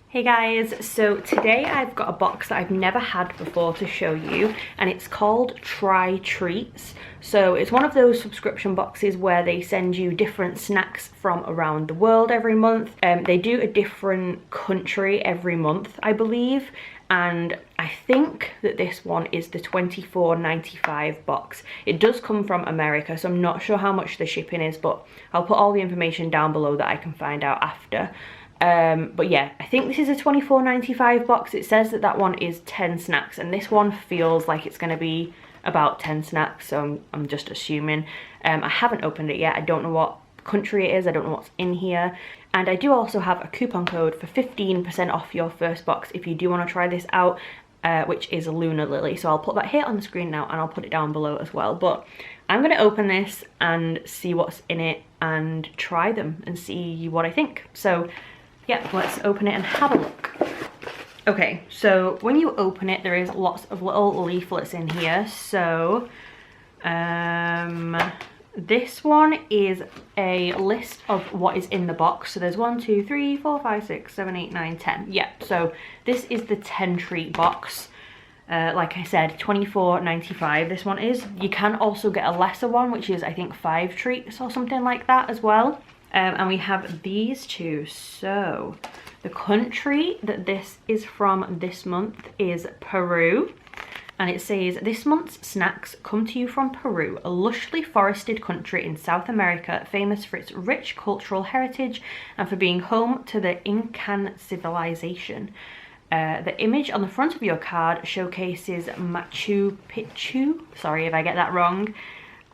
Hey guys, so today I've got a box that I've never had before to show you, and it's called trytreats. So it's one of those subscription boxes where they send you different snacks from around the world every month. They do a different country every month, I believe, and I think that this one is the $24.95 box. It does come from America, so I'm not sure how much the shipping is, but I'll put all the information down below that I can find out after. But yeah, I think this is a $24.95 box. It says that that one is 10 snacks, and this one feels like it's going to be about 10 snacks, so I'm just assuming. I haven't opened it yet. I don't know what country it is. I don't know what's in here. And I do also have a coupon code for 15% off your first box if you do want to try this out, which is LunaLily. So I'll put that here on the screen now, and I'll put it down below as well. But I'm going to open this and see what's in it and try them and see what I think. So yeah, let's open it and have a look. Okay, so when you open it, there is lots of little leaflets in here. So this one is a list of what is in the box. So there's 1, 2, 3, 4, 5, 6, 7, 8, 9, 10. Yeah, so this is the 10 treat box. Like I said, $24.95 this one is. You can also get a lesser one, which is I think 5 treats or something like that as well. And we have these two. So the country that this is from this month is Peru, and it says this month's snacks come to you from Peru, a lushly forested country in South America, famous for its rich cultural heritage and for being home to the Incan civilization. The image on the front of your card showcases Machu Picchu, sorry if I get that wrong,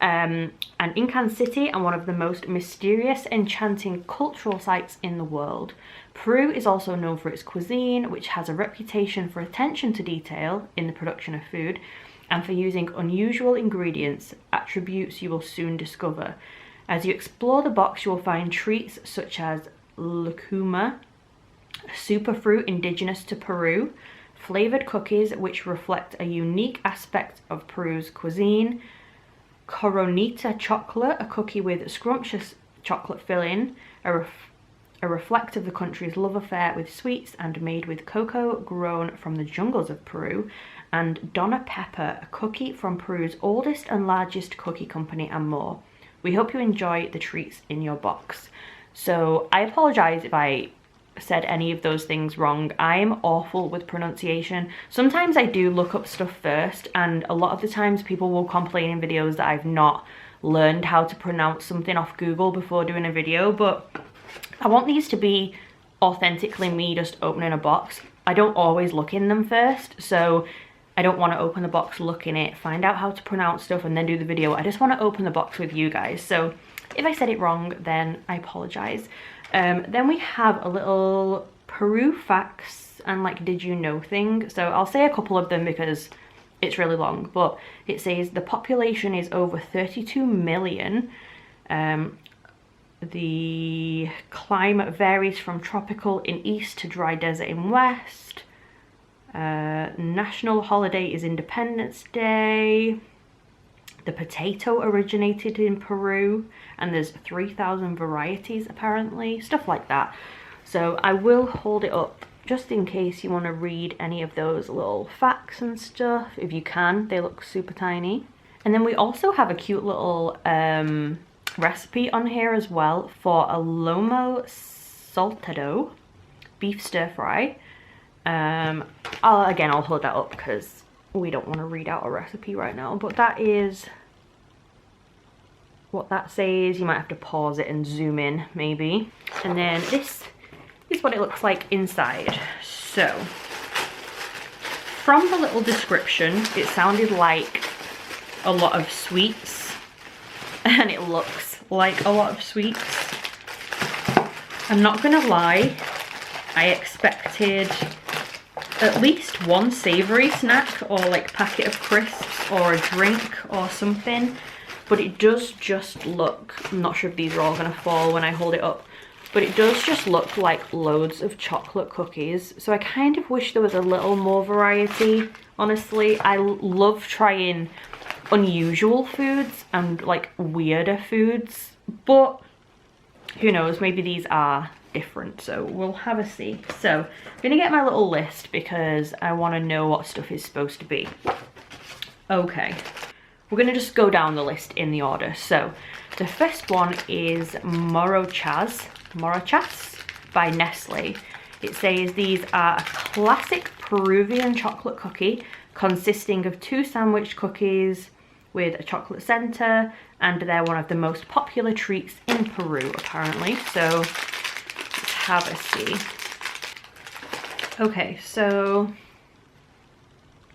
an Incan city and one of the most mysterious, enchanting cultural sites in the world. Peru is also known for its cuisine, which has a reputation for attention to detail in the production of food and for using unusual ingredients, attributes you will soon discover. As you explore the box, you will find treats such as Lakuma, a superfruit indigenous to Peru, flavored cookies which reflect a unique aspect of Peru's cuisine, Coronita chocolate, a cookie with scrumptious chocolate filling, a reflect of the country's love affair with sweets and made with cocoa grown from the jungles of Peru, and Donna Pepper, a cookie from Peru's oldest and largest cookie company, and more. We hope you enjoy the treats in your box. So I apologize if I said any of those things wrong. I'm awful with pronunciation. Sometimes I do look up stuff first, and a lot of the times people will complain in videos that I've not learned how to pronounce something off Google before doing a video, but I want these to be authentically me just opening a box. I don't always look in them first, so I don't want to open the box, look in it, find out how to pronounce stuff and then do the video. I just want to open the box with you guys. So if I said it wrong, then I apologize. Then we have a little Peru facts and like did you know thing. So I'll say a couple of them because it's really long, but it says the population is over 32 million. The climate varies from tropical in east to dry desert in west. National holiday is Independence Day. The potato originated in Peru, and there's 3,000 varieties apparently, stuff like that. So I will hold it up just in case you want to read any of those little facts and stuff, if you can. They look super tiny. And then we also have a cute little recipe on here as well for a lomo saltado beef stir fry. I'll hold that up because we don't want to read out a recipe right now, but that is what that says. You might have to pause it and zoom in maybe. And then this is what it looks like inside. So from the little description, it sounded like a lot of sweets, and it looks like a lot of sweets. I'm not gonna lie, I expected at least one savory snack or like packet of crisps or a drink or something, but it does just look, I'm not sure if these are all gonna fall when I hold it up, but it does just look like loads of chocolate cookies. So I kind of wish there was a little more variety, honestly. I love trying unusual foods and like weirder foods, but who knows, maybe these are different, so we'll have a see. So I'm gonna get my little list because I want to know what stuff is supposed to be. Okay, we're gonna just go down the list in the order. So the first one is Morochas by Nestle. It says these are a classic Peruvian chocolate cookie consisting of 2 sandwich cookies with a chocolate center, and they're one of the most popular treats in Peru apparently. So let's have a see. Okay, so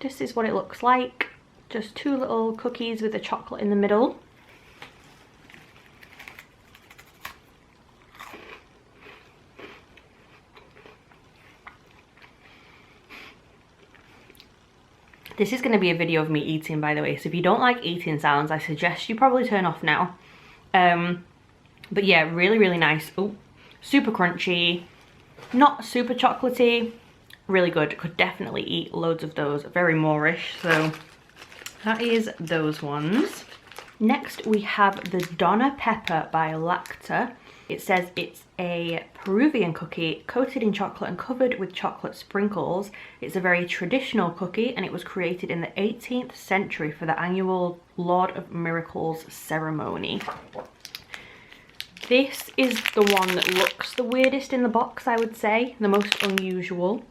this is what it looks like. Just 2 little cookies with a chocolate in the middle. This is going to be a video of me eating, by the way, so if you don't like eating sounds, I suggest you probably turn off now. But yeah, really, really nice. Oh, super crunchy, not super chocolatey, really good. Could definitely eat loads of those, very Moorish, so that is those ones. Next we have the Donna Pepper by Lacta. It says it's a Peruvian cookie coated in chocolate and covered with chocolate sprinkles. It's a very traditional cookie and it was created in the 18th century for the annual Lord of Miracles ceremony. This is the one that looks the weirdest in the box, I would say, the most unusual.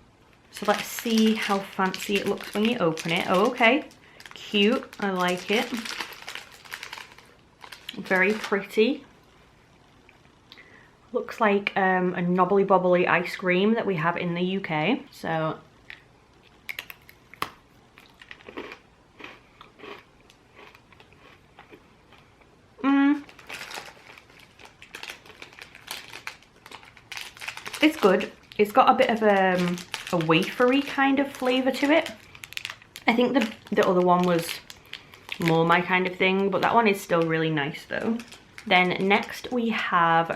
So let's see how fancy it looks when you open it. Oh, okay, cute, I like it. Very pretty. Looks like a knobbly bobbly ice cream that we have in the UK. So it's good. It's got a bit of a wafery kind of flavour to it. I think the other one was more my kind of thing, but that one is still really nice though. Then next we have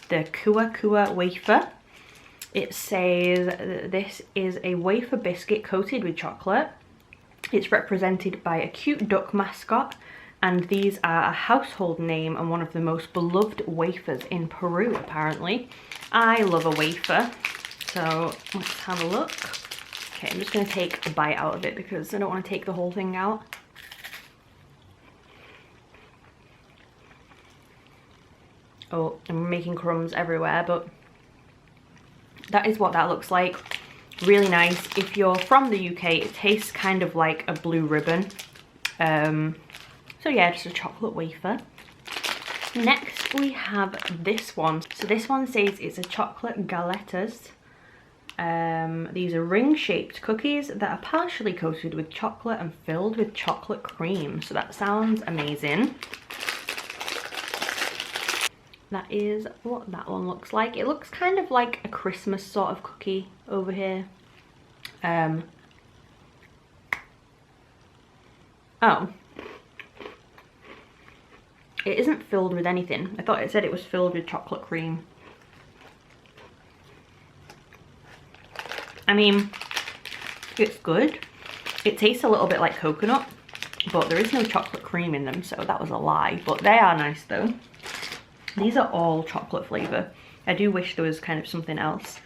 the Kua Kua wafer. It says this is a wafer biscuit coated with chocolate. It's represented by a cute duck mascot, and these are a household name and one of the most beloved wafers in Peru apparently. I love a wafer, so let's have a look. Okay, I'm just going to take a bite out of it because I don't want to take the whole thing out. Oh, I'm making crumbs everywhere, but that is what that looks like. Really nice. If you're from the UK, it tastes kind of like a blue ribbon. So yeah, just a chocolate wafer. Next we have this one. So this one says it's a chocolate Galettas. These are ring-shaped cookies that are partially coated with chocolate and filled with chocolate cream. So that sounds amazing. That is what that one looks like. It looks kind of like a Christmas sort of cookie over here. Oh. It isn't filled with anything. I thought it said it was filled with chocolate cream. I mean, it's good. It tastes a little bit like coconut, but there is no chocolate cream in them, so that was a lie. But they are nice though. These are all chocolate flavour. I do wish there was kind of something else.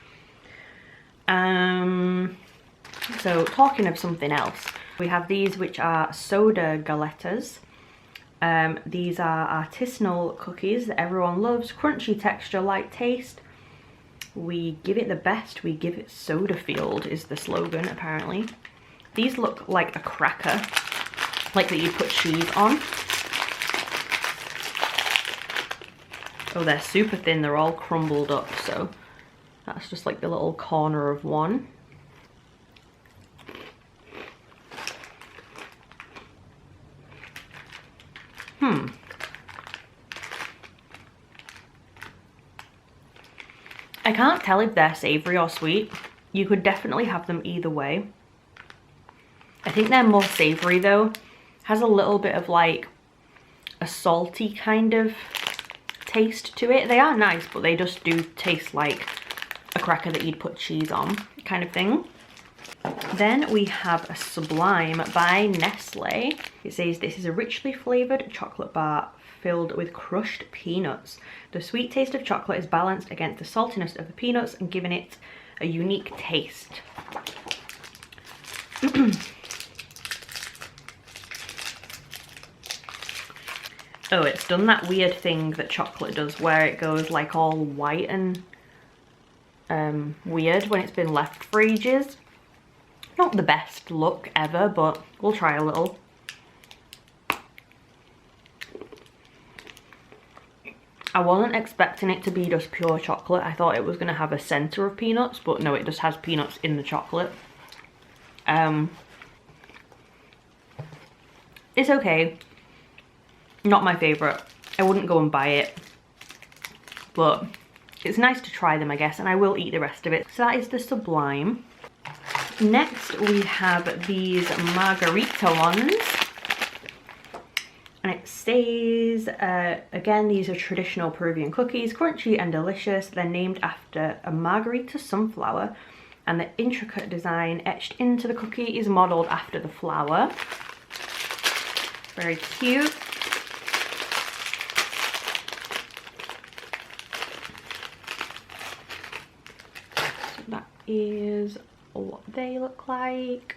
So talking of something else, we have these which are soda Galettas. These are artisanal cookies that everyone loves. Crunchy texture, light taste. We give it the best, we give it soda field is the slogan apparently. These look like a cracker, like that you put cheese on. Oh, they're super thin, they're all crumbled up, so that's just like the little corner of one. I can't tell if they're savoury or sweet. You could definitely have them either way. I think they're more savoury though. Has a little bit of like a salty kind of taste to it. They are nice, but they just do taste like a cracker that you'd put cheese on kind of thing. Then we have a Sublime by Nestle. It says this is a richly flavoured chocolate bar filled with crushed peanuts. The sweet taste of chocolate is balanced against the saltiness of the peanuts and giving it a unique taste. Oh, it's done that weird thing that chocolate does where it goes like all white and weird when it's been left for ages. Not the best look ever, but we'll try a little. I wasn't expecting it to be just pure chocolate. I thought it was going to have a centre of peanuts, but no, it just has peanuts in the chocolate. It's okay. Not my favourite. I wouldn't go and buy it, but it's nice to try them, I guess, and I will eat the rest of it. So that is the Sublime. Next we have these Margarita ones, and it says, again, these are traditional Peruvian cookies, crunchy and delicious. They're named after a Margarita sunflower, and the intricate design etched into the cookie is modelled after the flower. Very cute. So that is what they look like.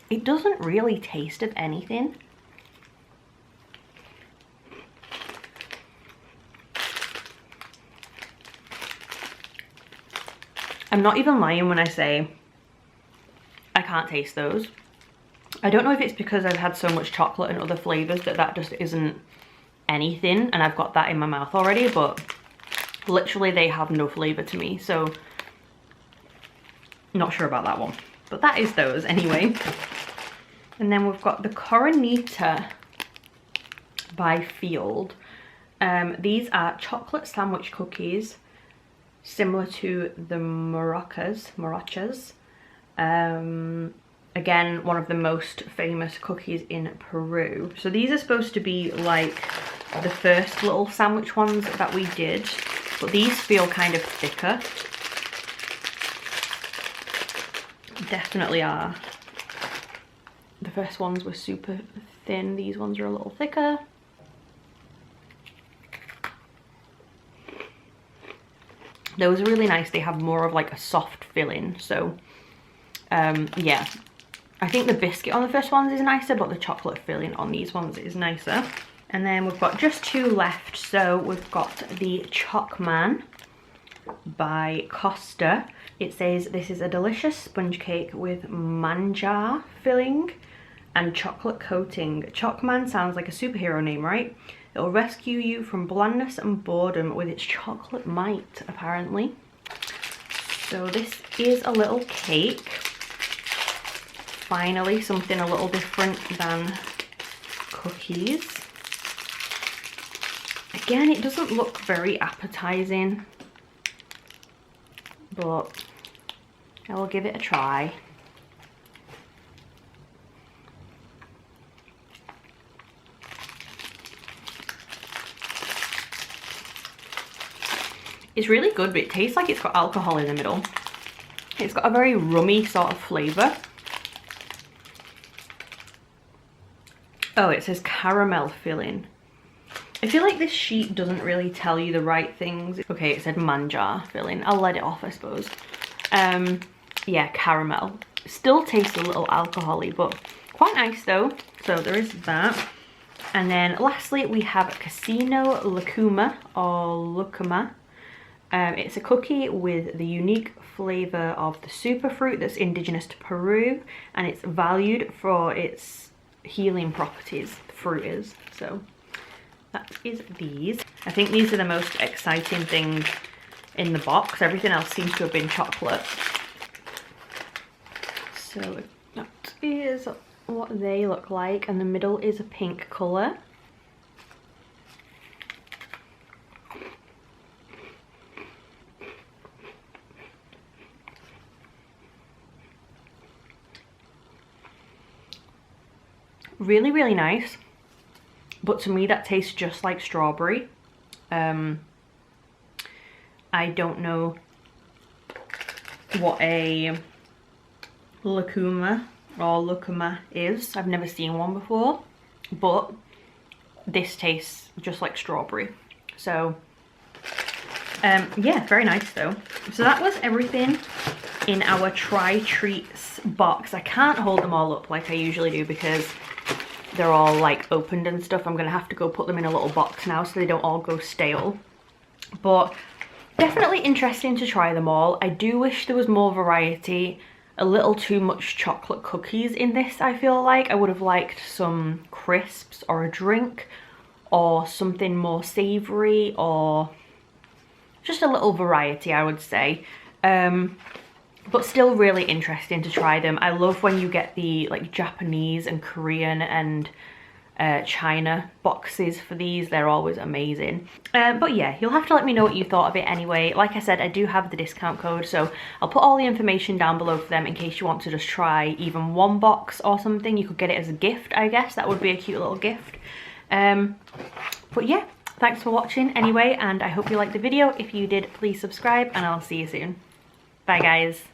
It doesn't really taste of anything. I'm not even lying when I say I can't taste those. I don't know if it's because I've had so much chocolate and other flavours that just isn't anything and I've got that in my mouth already, but literally they have no flavour to me, so not sure about that one. But that is those anyway. And then we've got the Coronita by Field. These are chocolate sandwich cookies, similar to the Marachas. Again, one of the most famous cookies in Peru. So these are supposed to be like the first little sandwich ones that we did, but these feel kind of thicker. Definitely are. The first ones were super thin, these ones are a little thicker. Those are really nice. They have more of like a soft filling, so yeah. I think the biscuit on the first ones is nicer, but the chocolate filling on these ones is nicer. And then we've got just two left. So we've got the Chalkman by Costa. It says this is a delicious sponge cake with manja filling and chocolate coating. Chalkman sounds like a superhero name, right? It'll rescue you from blandness and boredom with its chocolate might, apparently. So this is a little cake. Finally, something a little different than cookies. Again, it doesn't look very appetizing, but I will give it a try. It's really good, but it tastes like it's got alcohol in the middle. It's got a very rummy sort of flavour. Oh, it says caramel filling. I feel like this sheet doesn't really tell you the right things. Okay, it said manja filling. I'll let it off, I suppose. Yeah, caramel. Still tastes a little alcohol-y, but quite nice though. So there is that. And then lastly, we have Casino Lakuma or Lakuma. It's a cookie with the unique flavour of the superfruit that's indigenous to Peru, and it's valued for its healing properties, the fruit is. So that is these. I think these are the most exciting thing in the box. Everything else seems to have been chocolate. So that is what they look like, and the middle is a pink colour. Really, really nice, but to me that tastes just like strawberry. I don't know what a Lakuma or Lakuma is. I've never seen one before, but this tastes just like strawberry. So yeah, very nice though. So that was everything in our Try Treats box. I can't hold them all up like I usually do because they're all like opened and stuff. I'm gonna have to go put them in a little box now so they don't all go stale. But definitely interesting to try them all. I do wish there was more variety. A little too much chocolate cookies in this, I feel like. I would have liked some crisps or a drink or something more savoury, or just a little variety, I would say. But still really interesting to try them. I love when you get the like Japanese and Korean and China boxes for these. They're always amazing. But yeah, you'll have to let me know what you thought of it anyway. Like I said, I do have the discount code, so I'll put all the information down below for them in case you want to just try even one box or something. You could get it as a gift, I guess. That would be a cute little gift. But yeah, thanks for watching anyway, and I hope you liked the video. If you did, please subscribe, and I'll see you soon. Bye guys.